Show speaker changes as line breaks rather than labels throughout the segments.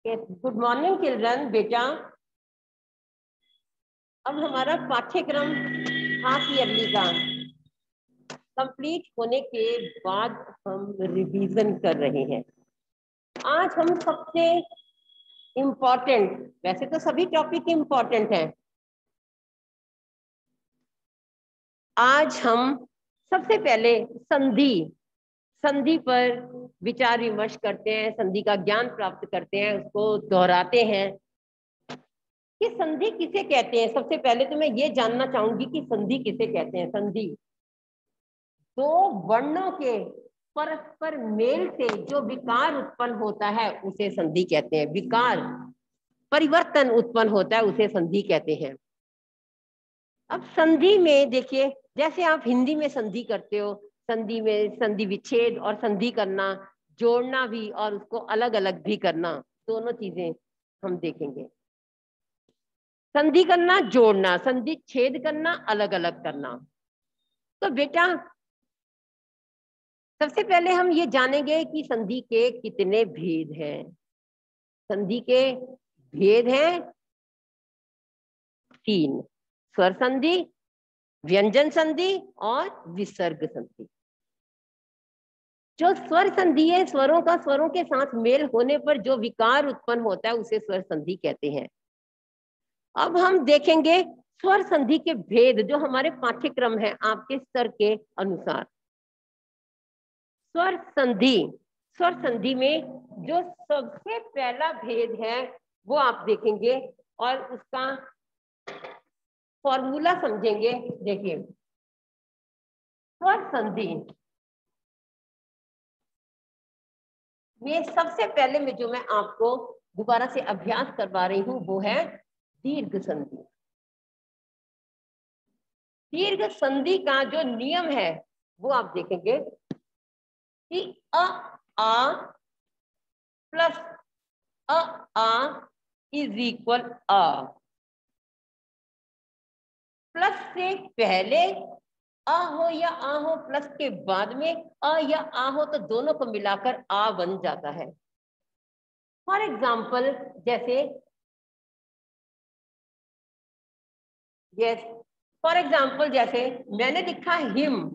Good morning children. बेटा, अब हमारा पाठ्यक्रम हाफ ईयरली का कंप्लीट होने के बाद हम रिवीजन कर रहे हैं। आज हम सबसे इम्पोर्टेंट, वैसे तो सभी टॉपिक इम्पोर्टेंट हैं, आज हम सबसे पहले संधि संधि पर विचार विमर्श करते हैं, संधि का ज्ञान प्राप्त करते हैं, उसको दोहराते हैं कि संधि किसे कहते हैं। सबसे पहले तो मैं ये जानना चाहूंगी कि संधि किसे कहते हैं। संधि दो वर्णों के परस्पर मेल से जो विकार उत्पन्न होता है उसे संधि कहते हैं। विकार, परिवर्तन उत्पन्न होता है उसे संधि कहते हैं। अब संधि में देखिए, जैसे आप हिंदी में संधि करते हो, संधि में संधि विच्छेद और संधि करना, जोड़ना भी और उसको अलग अलग भी करना, दोनों चीजें हम देखेंगे। संधि करना, जोड़ना, संधि छेद करना, अलग अलग करना। तो बेटा, सबसे पहले हम ये जानेंगे कि संधि के कितने भेद हैं। संधि के भेद हैं 3: स्वर संधि, व्यंजन संधि और विसर्ग संधि। जो स्वर संधि है, स्वरों का स्वरों के साथ मेल होने पर जो विकार उत्पन्न होता है उसे स्वर संधि कहते हैं। अब हम देखेंगे स्वर संधि के भेद जो हमारे पाठ्यक्रम है आपके स्तर के अनुसार। स्वर संधि, स्वर संधि में जो सबसे पहला भेद है वो आप देखेंगे और उसका फॉर्मूला समझेंगे। देखिए, स्वर संधि में सबसे पहले में जो मैं आपको दोबारा से अभ्यास करवा रही हूं वो है दीर्घ संधि। दीर्घ संधि का जो नियम है वो आप देखेंगे कि अ आ प्लस अ आ इज इक्वल अ। प्लस से पहले अ हो या आ हो, प्लस के बाद में अ या आ हो, तो दोनों को मिलाकर आ बन जाता है। फॉर एग्जाम्पल, जैसे यस, फॉर एग्जाम्पल जैसे मैंने लिखा हिम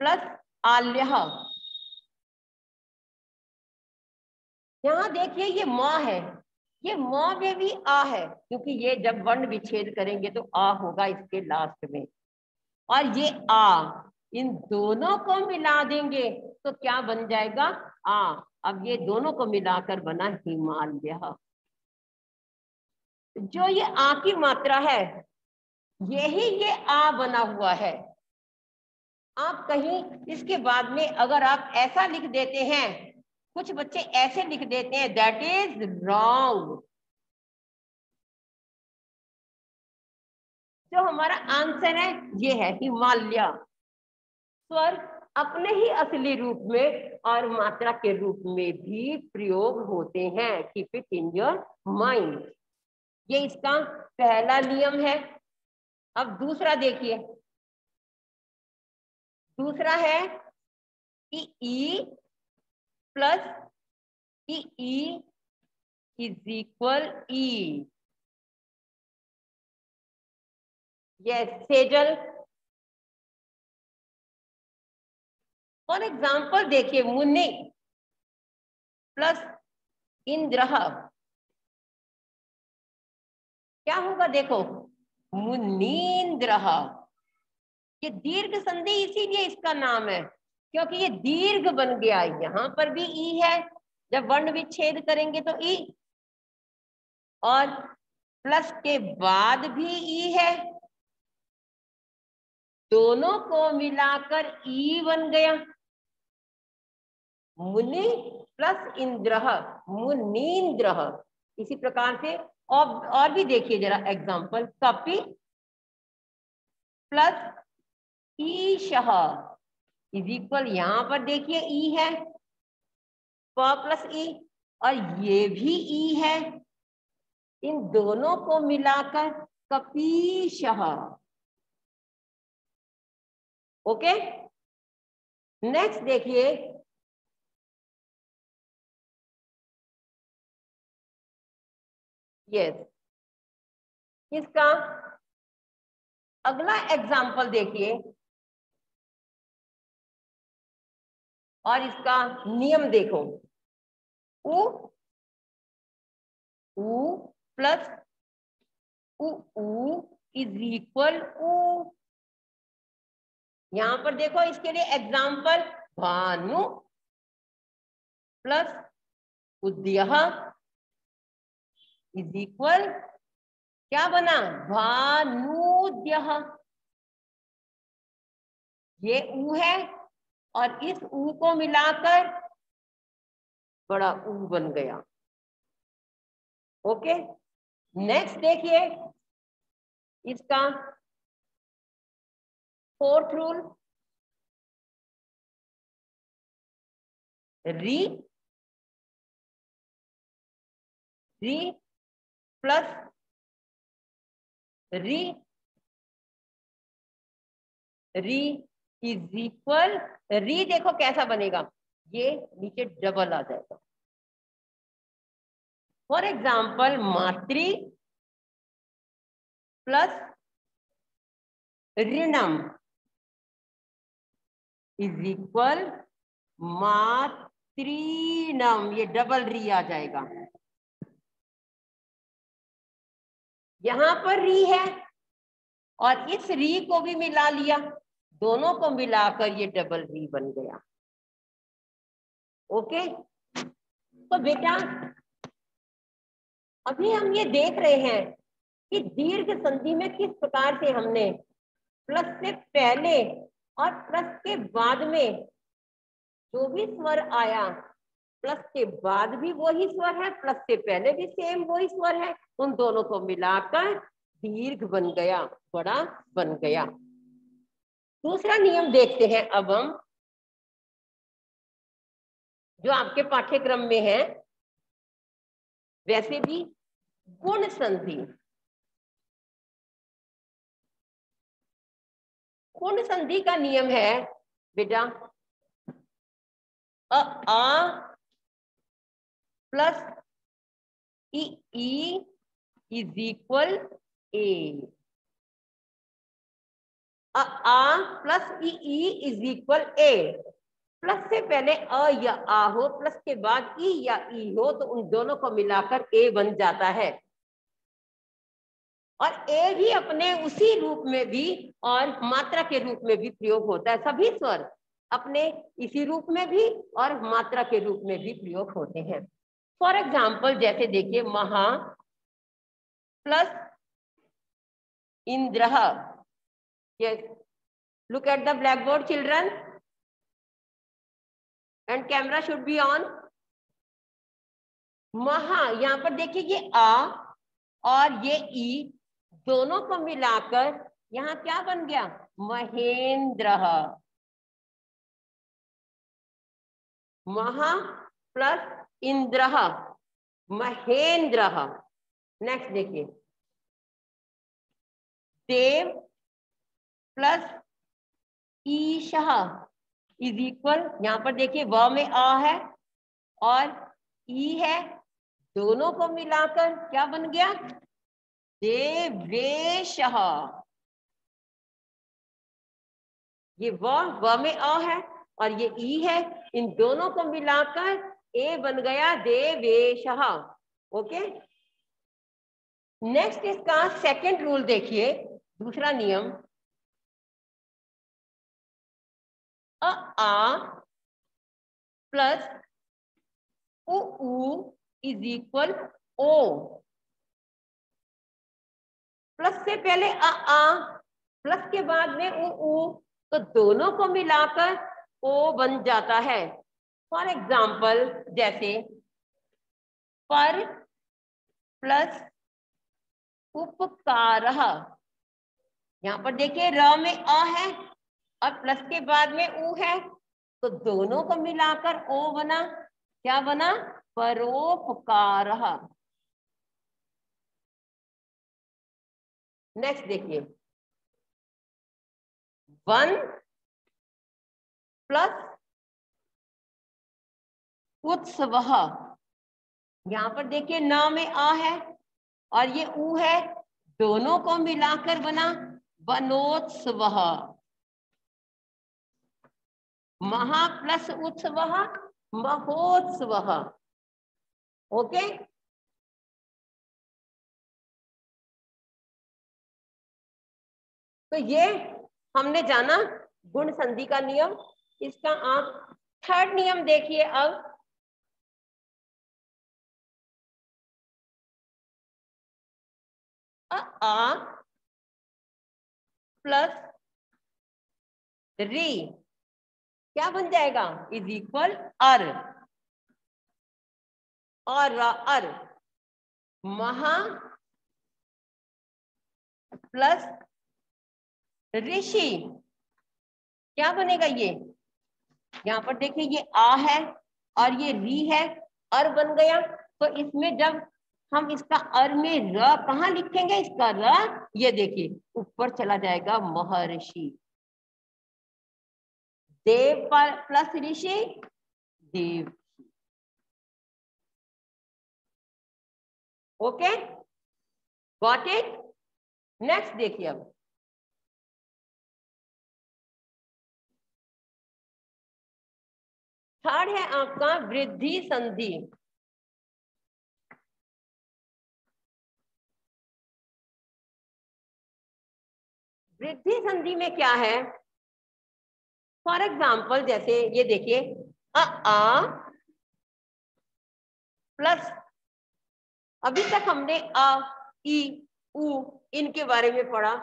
प्लस आल्य। यहाँ देखिए ये म है, ये म में भी आ है, क्योंकि ये जब वर्ण विच्छेद करेंगे तो आ होगा इसके लास्ट में, और ये आ, इन दोनों को मिला देंगे तो क्या बन जाएगा? आ। अब ये दोनों को मिलाकर बना हिमालय। जो ये आ की मात्रा है, यही ये आ बना हुआ है। आप कहीं इसके बाद में अगर आप ऐसा लिख देते हैं, कुछ बच्चे ऐसे लिख देते हैं, दैट इज रॉन्ग। जो हमारा आंसर है ये है हिमालय। स्वर अपने ही असली रूप में और मात्रा के रूप में भी प्रयोग होते हैं। Keep it in your mind. ये इसका पहला नियम है। अब दूसरा देखिए, दूसरा है कि ई प्लस ई is equal E. Yes Sejal, for example देखिए, मुन्नी प्लस इंद्र, क्या होगा? देखो, मुनीन्द्र। ये दीर्घ संधि इसीलिए इसका नाम है, क्योंकि ये दीर्घ बन गया। यहाँ पर भी ई है, जब वर्ण विच्छेद करेंगे तो ई, और प्लस के बाद भी ई है, दोनों को मिलाकर ई बन गया। मुनि प्लस इंद्र, मुनीन्द्र। इसी प्रकार से और भी देखिए जरा एग्जांपल, कपि प्लस ईशः इज इक्वल, यहां पर देखिए ई है, प प्लस ई, और ये भी ई है, इन दोनों को मिलाकर कपीशः। ओके, नेक्स्ट देखिए, यस। इसका अगला एग्जाम्पल देखिए और इसका नियम देखो। उ उ प्लस उ इज इक्वल उ। यहां पर देखो, इसके लिए एग्जाम्पल भानु प्लस उद्यः इज इक्वल क्या बना, भानुद्यः। ये उ है और इस उ को मिलाकर बड़ा उ बन गया। ओके, नेक्स्ट देखिए इसका फोर्थ रूल। री प्लस री इज इक्वल, री देखो कैसा बनेगा, ये नीचे डबल आ जाएगा। फॉर एग्जाम्पल मातृ प्लस ऋणम इज इक्वल मातृणम, ये डबल री आ जाएगा। यहां पर री है और इस री को भी मिला लिया, दोनों को मिलाकर ये डबल री बन गया। ओके, तो बेटा अभी हम ये देख रहे हैं कि दीर्घ संधि में किस प्रकार से हमने प्लस से पहले और प्लस के बाद में जो भी स्वर आया, प्लस के बाद भी वही स्वर है, प्लस से पहले भी सेम वही स्वर है, उन दोनों को मिलाकर दीर्घ बन गया, बड़ा बन गया। दूसरा नियम देखते हैं अब हम, जो आपके पाठ्यक्रम में है, वैसे भी गुण संधि। गुण संधि का नियम है बेटा, आ प्लस ई इज इक्वल ए। आ प्लस ई इज इक्वल ए। प्लस से पहले अ या आ हो, प्लस के बाद ई या ई हो, तो उन दोनों को मिलाकर ए बन जाता है। और ए भी अपने उसी रूप में भी और मात्रा के रूप में भी प्रयोग होता है। सभी स्वर अपने इसी रूप में भी और मात्रा के रूप में भी प्रयोग होते हैं। फॉर एग्जाम्पल जैसे देखिए, महा plus Indra. Yes, look at the black board children and camera should be on. महा, यहां पर देखिए ये आ और ये ई दोनों को मिलाकर यहां क्या बन गया, महेंद्र। महा प्लस इंद्र, महेंद्र। नेक्स्ट देखिए, देव प्लस ईशः इज इक्वल, यहां पर देखिए व में आ है और ई है, दोनों को मिलाकर क्या बन गया, देवेशः। ये व में अ है और ये ई है, इन दोनों को मिलाकर ए बन गया, देवेशः। ओके, नेक्स्ट इसका सेकंड रूल देखिए, दूसरा नियम, आ प्लस उ इज इक्वल ओ। प्लस से पहले आ, प्लस के बाद में उ, तो दोनों को मिलाकर ओ बन जाता है। फॉर एग्जाम्पल जैसे पर प्लस उपकारः, यहां पर देखिए र में अ है और प्लस के बाद में उ है, तो दोनों को मिलाकर ओ बना, क्या बना, परोपकारः। नेक्स्ट देखिए, वन प्लस उत्सव, यहां पर देखिए न में आ है और ये ऊ है, दोनों को मिलाकर बना वनोत्सवः। महा प्लस उत्सवः महोत्सवः। ओके, तो ये हमने जाना गुण संधि का नियम। इसका आप थर्ड नियम देखिए अब। आ प्लस री क्या बन जाएगा, इज इक्वल अर, और अर महा प्लस ऋषि क्या बनेगा, ये यहाँ पर देखिए ये आ है और ये री है, अर बन गया। तो इसमें जब हम इसका अर में र कहाँ लिखेंगे, इसका र ये देखिए ऊपर चला जाएगा महर्षि। देव प्लस ऋषि देव। Okay, got it. नेक्स्ट देखिए अब, थर्ड है आपका वृद्धि संधि। वृद्धि संधि में क्या है, फॉर एग्जाम्पल जैसे ये देखिए आ प्लस, अभी तक हमने अ ई उ इनके बारे में पढ़ा।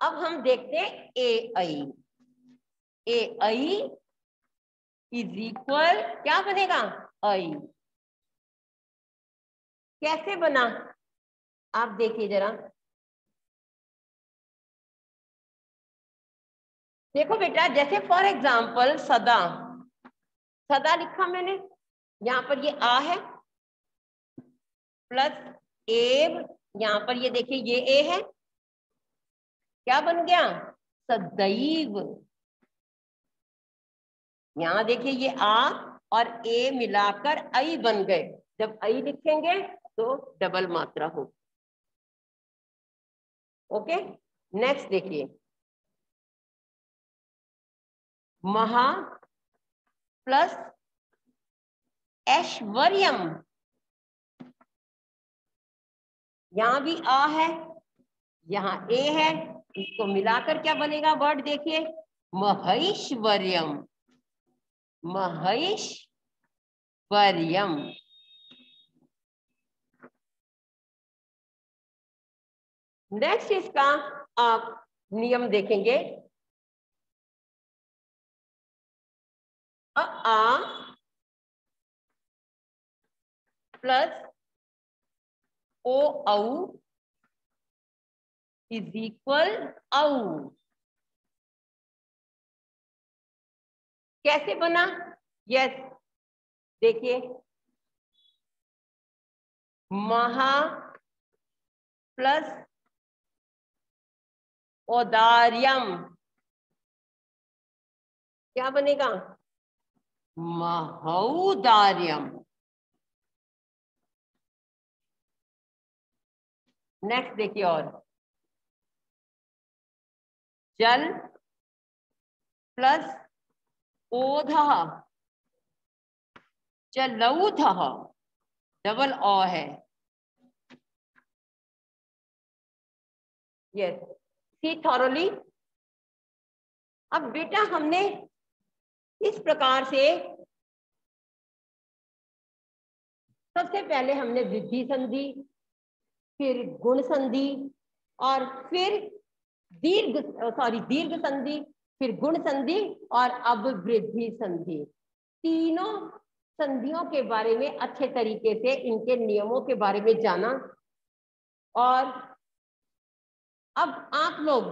अब हम देखते हैं ए आई। ए आई इज इक्वल क्या बनेगा, आई। कैसे बना आप देखिए जरा, देखो बेटा, जैसे फॉर एग्जाम्पल सदा, सदा लिखा मैंने, यहाँ पर ये आ है प्लस एव, यहाँ पर ये देखिए ये ए है, क्या बन गया, सदैव। यहाँ देखिए ये आ और ए मिलाकर आई बन गए। जब आई लिखेंगे तो डबल मात्रा हो। ओके, नेक्स्ट देखिए महा प्लस ऐश्वर्यम, यहां भी आ है, यहाँ ए है, इसको मिलाकर क्या बनेगा वर्ड देखिए, महेश्वर्यम। महेश्वर्यम। नेक्स्ट इसका आप नियम देखेंगे, आ प्लस ओ औ इज इक्वल औ। कैसे बना, यस देखिए महा प्लस औदार्यम क्या बनेगा, महौदार्यम। नेक्स्ट देखिए, और जल प्लस ओधः, जलौधः, डबल ओ है, यस सी थॉरली। अब बेटा हमने इस प्रकार से सबसे पहले हमने वृद्धि संधि, फिर गुण संधि, और फिर दीर्घ संधि, फिर गुण संधि, और अब वृद्धि संधि। तीनों संधियों के बारे में अच्छे तरीके से, इनके नियमों के बारे में जाना। और अब आप लोग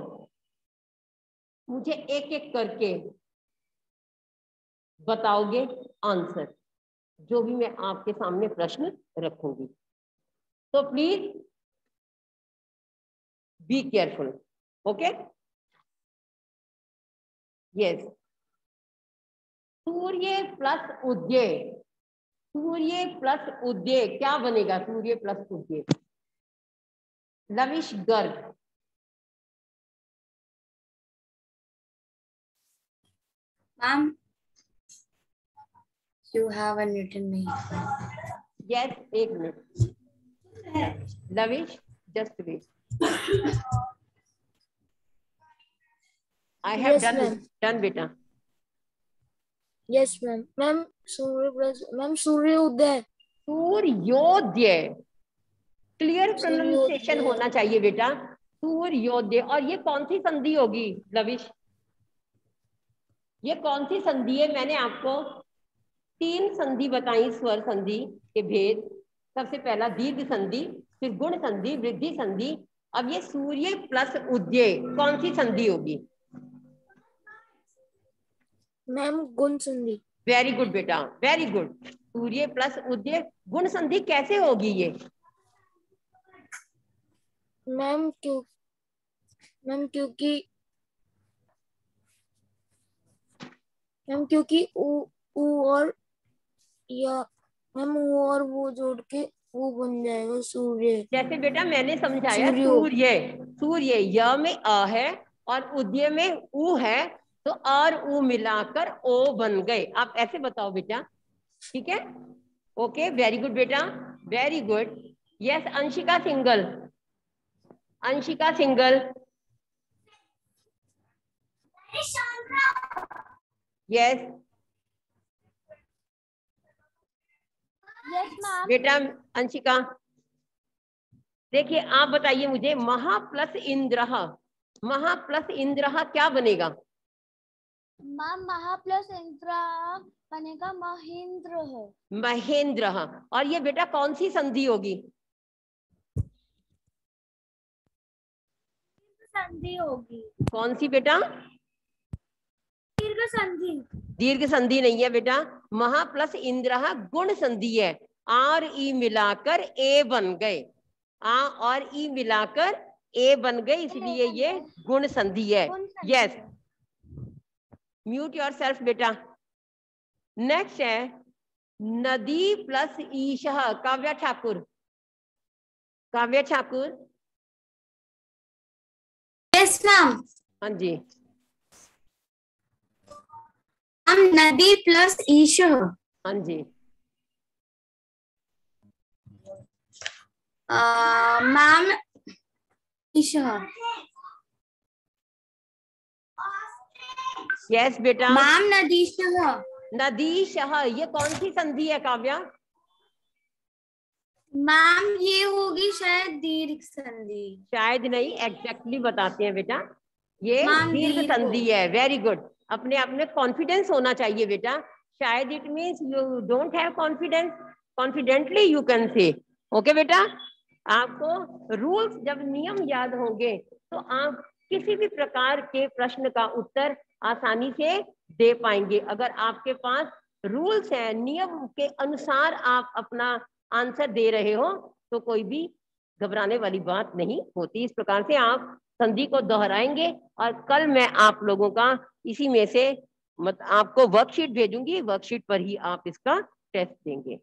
मुझे एक एक करके बताओगे आंसर, जो भी मैं आपके सामने प्रश्न रखूंगी। तो please be careful. Okay, yes. सूर्य प्लस उदय, सूर्य प्लस उदय क्या बनेगा, सूर्य प्लस उदय Lavish Garg.
Ma'am you haven't written me.
Yes, एक minute Lavish, just wait. I have done बेटा।
Yes ma'am. मैम सूर्योदय।
सूर्योदय, क्लियर प्रोनाउंसिएशन होना चाहिए बेटा, सूर्योदय। और ये कौन सी संधि होगी लविश? ये कौन सी संधि है? मैंने आपको 3 संधि बताई स्वर संधि के भेद। सबसे पहला दीर्घ संधि, फिर गुण संधि, वृद्धि संधि। अब ये सूर्य प्लस उदय कौन सी संधि होगी?
मैम गुण संधि।
वेरी गुड बेटा, वेरी गुड। सूर्य प्लस उदय गुण संधि कैसे होगी ये?
मैम क्योंकि ऊ और या मैम ऊ और वो जोड़ के वो बन जाएगा सूर्य।
जैसे बेटा मैंने समझाया, सूर्य, सूर्य य में अ है और उदय में ऊ है, तो और ऊ मिलाकर ओ बन गए। आप ऐसे बताओ बेटा, ठीक है? ओके, वेरी गुड बेटा, very good. Yes, Anshika single, Anshika single. Yes बेटा अंशिका। देखिए आप बताइए मुझे, महा प्लस इंद्र, महा प्लस इंद्र क्या बनेगा?
मैम महा प्लस इंद्र बनेगा महेंद्र है।
महेंद्र। और ये बेटा कौन सी संधि होगी?
संधि होगी।
कौन सी बेटा?
दीर्घ संधि।
दीर्घ संधि नहीं है बेटा, महा प्लस इंद्र गुण संधि है। आर ई मिलाकर ए बन गए, आ और ई मिलाकर ए बन गए, इसलिए ये गुण संधि है। यस, म्यूट योरसेल्फ बेटा। नेक्स्ट है नदी प्लस ईशः, काव्या ठाकुर, काव्या ठाकुर।
Yes ma'am.
हाँ जी,
नदी प्लस ईशः।
हाँ जी।
मैम ईशः।
यस बेटा,
मैम नदीशः।
नदीशः, ये कौन सी संधि है काव्या?
मैम ये होगी शायद दीर्घ संधि।
शायद नहीं, एग्जैक्टली बताते हैं बेटा, ये दीर्घ संधि है। Very good. अपने आप में कॉन्फिडेंस होना चाहिए बेटा। शायद it means you don't have confidence, confidently you can say. Okay बेटा, आपको रूल्स जब नियम याद होंगे तो आप किसी भी प्रकार के प्रश्न का उत्तर आसानी से दे पाएंगे। अगर आपके पास रूल्स हैं, नियम के अनुसार आप अपना आंसर दे रहे हो, तो कोई भी घबराने वाली बात नहीं होती। इस प्रकार से आप संधि को दोहराएंगे और कल मैं आप लोगों का इसी में से आपको वर्कशीट भेजूंगी, वर्कशीट पर ही आप इसका टेस्ट देंगे।